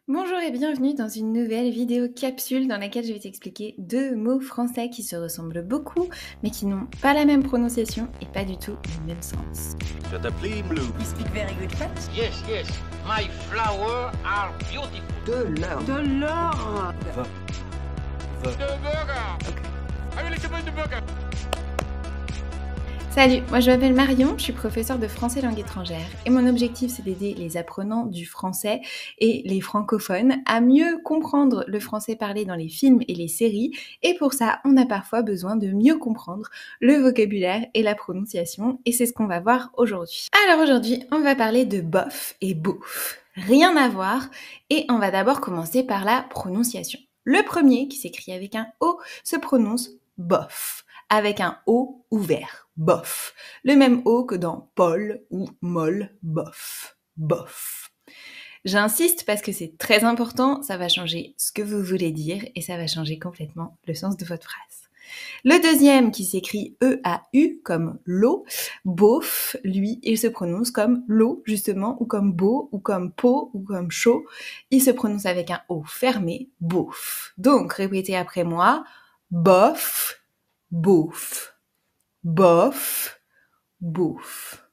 Bonjour et bienvenue dans une nouvelle vidéo capsule dans laquelle je vais t'expliquer deux mots français qui se ressemblent beaucoup mais qui n'ont pas la même prononciation et pas du tout le même sens. Je t'appelle Blue. You speak very good French? Yes, yes. My flowers are beautiful. De l'or. De l'or. The burger. Okay. I will recommend the burger. Salut, moi je m'appelle Marion, je suis professeure de français langue étrangère et mon objectif c'est d'aider les apprenants du français et les francophones à mieux comprendre le français parlé dans les films et les séries et pour ça on a parfois besoin de mieux comprendre le vocabulaire et la prononciation et c'est ce qu'on va voir aujourd'hui. Alors aujourd'hui on va parler de bof et beauf, rien à voir et on va d'abord commencer par la prononciation. Le premier qui s'écrit avec un O se prononce bof avec un O ouvert, bof. Le même O que dans Paul ou Molle, bof, bof. J'insiste parce que c'est très important, ça va changer ce que vous voulez dire et ça va changer complètement le sens de votre phrase. Le deuxième qui s'écrit E-A-U comme l'eau, beauf, lui, il se prononce comme l'eau justement, ou comme beau, ou comme peau, ou comme chaud. Il se prononce avec un O fermé, beauf. Donc, répétez après moi, bof, beauf, bof, beauf.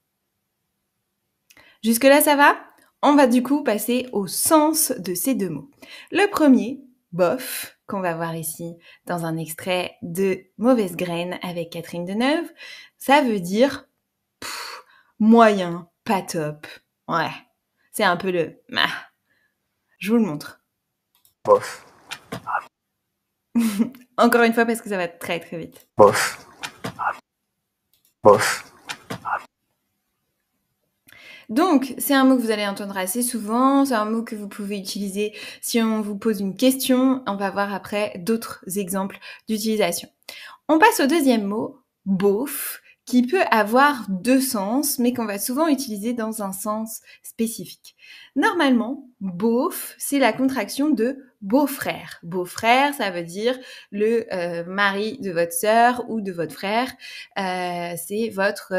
Jusque-là, ça va ? On va du coup passer au sens de ces deux mots. Le premier, bof, qu'on va voir ici dans un extrait de Mauvaise graine avec Catherine Deneuve, ça veut dire moyen, pas top. Ouais, c'est un peu le Je vous le montre. Bof. Encore une fois parce que ça va très très vite. Bof. Bof. Donc, c'est un mot que vous allez entendre assez souvent, c'est un mot que vous pouvez utiliser si on vous pose une question. On va voir après d'autres exemples d'utilisation. On passe au deuxième mot, beauf, qui peut avoir deux sens, mais qu'on va souvent utiliser dans un sens spécifique. Normalement, beauf, c'est la contraction de beau-frère. Beau-frère, ça veut dire le mari de votre sœur ou de votre frère. C'est votre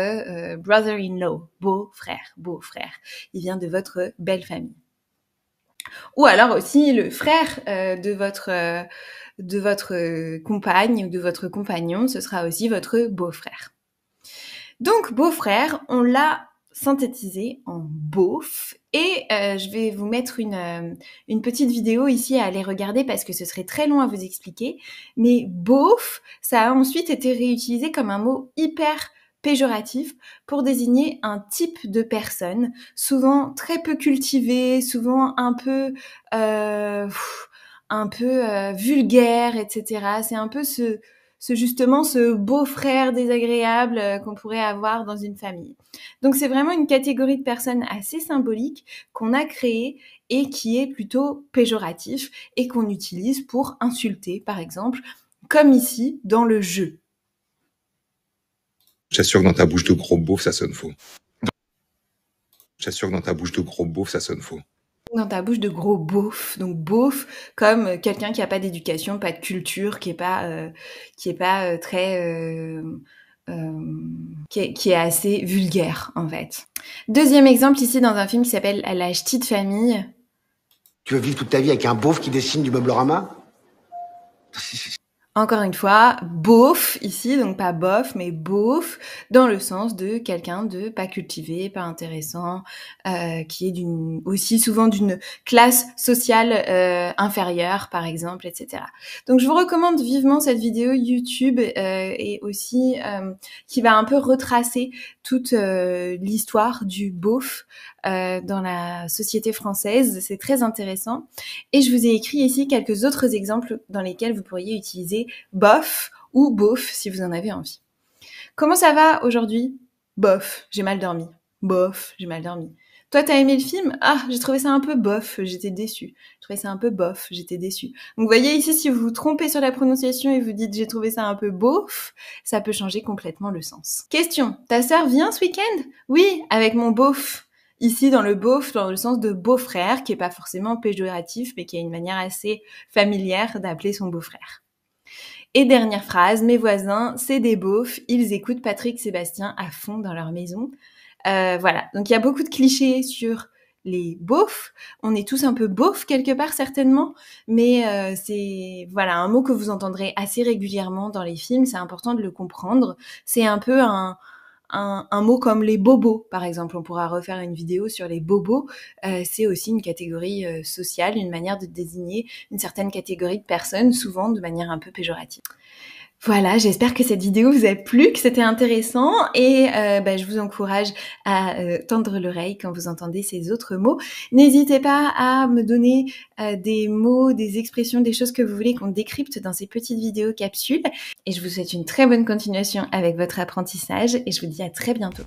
brother-in-law, beau-frère, beau-frère. Il vient de votre belle famille. Ou alors aussi le frère de votre compagne ou de votre compagnon, ce sera aussi votre beau-frère. Donc, beau-frère, on l'a synthétisé en beauf et je vais vous mettre une petite vidéo ici à aller regarder parce que ce serait très long à vous expliquer. Mais beauf, ça a ensuite été réutilisé comme un mot hyper péjoratif pour désigner un type de personne, souvent très peu cultivée, souvent un peu vulgaire, etc. C'est un peu ce beau-frère désagréable qu'on pourrait avoir dans une famille. Donc c'est vraiment une catégorie de personnes assez symbolique qu'on a créée et qui est plutôt péjoratif et qu'on utilise pour insulter, par exemple, comme ici dans le jeu. J'assure que dans ta bouche de gros beauf, ça sonne faux. J'assure que dans ta bouche de gros beauf, ça sonne faux. Dans ta bouche de gros beauf, donc beauf comme quelqu'un qui a pas d'éducation, pas de culture, qui est pas très qui est assez vulgaire en fait. Deuxième exemple ici dans un film qui s'appelle La Ch'ti de famille. Tu veux vivre toute ta vie avec un beauf qui dessine du meublorama? Encore une fois, beauf ici, donc pas bof, mais beauf, dans le sens de quelqu'un de pas cultivé, pas intéressant, qui est aussi souvent d'une classe sociale inférieure, par exemple, etc. Donc je vous recommande vivement cette vidéo YouTube et aussi qui va un peu retracer toute l'histoire du beauf dans la société française. C'est très intéressant. Et je vous ai écrit ici quelques autres exemples dans lesquels vous pourriez utiliser bof ou beauf si vous en avez envie. Comment ça va aujourd'hui? Bof, j'ai mal dormi. Bof, j'ai mal dormi. Toi, t'as aimé le film? Ah, j'ai trouvé ça un peu bof, j'étais déçue. J'ai trouvé ça un peu bof, j'étais déçue. Donc, vous voyez ici, si vous vous trompez sur la prononciation et vous dites j'ai trouvé ça un peu beauf, ça peut changer complètement le sens. Question, ta sœur vient ce week-end? Oui, avec mon beauf. Ici, dans le beauf, dans le sens de beau-frère, qui est pas forcément péjoratif, mais qui a une manière assez familière d'appeler son beau-frère. Et dernière phrase, mes voisins, c'est des beaufs, ils écoutent Patrick Sébastien à fond dans leur maison. Voilà, donc il y a beaucoup de clichés sur les beaufs. On est tous un peu beaufs quelque part certainement, mais c'est voilà un mot que vous entendrez assez régulièrement dans les films. C'est important de le comprendre. C'est un peu un mot comme les bobos, par exemple. On pourra refaire une vidéo sur les bobos. C'est aussi une catégorie sociale, une manière de désigner une certaine catégorie de personnes, souvent de manière un peu péjorative. Voilà, j'espère que cette vidéo vous a plu, que c'était intéressant et je vous encourage à tendre l'oreille quand vous entendez ces autres mots. N'hésitez pas à me donner des mots, des expressions, des choses que vous voulez qu'on décrypte dans ces petites vidéos capsules. Et je vous souhaite une très bonne continuation avec votre apprentissage et je vous dis à très bientôt.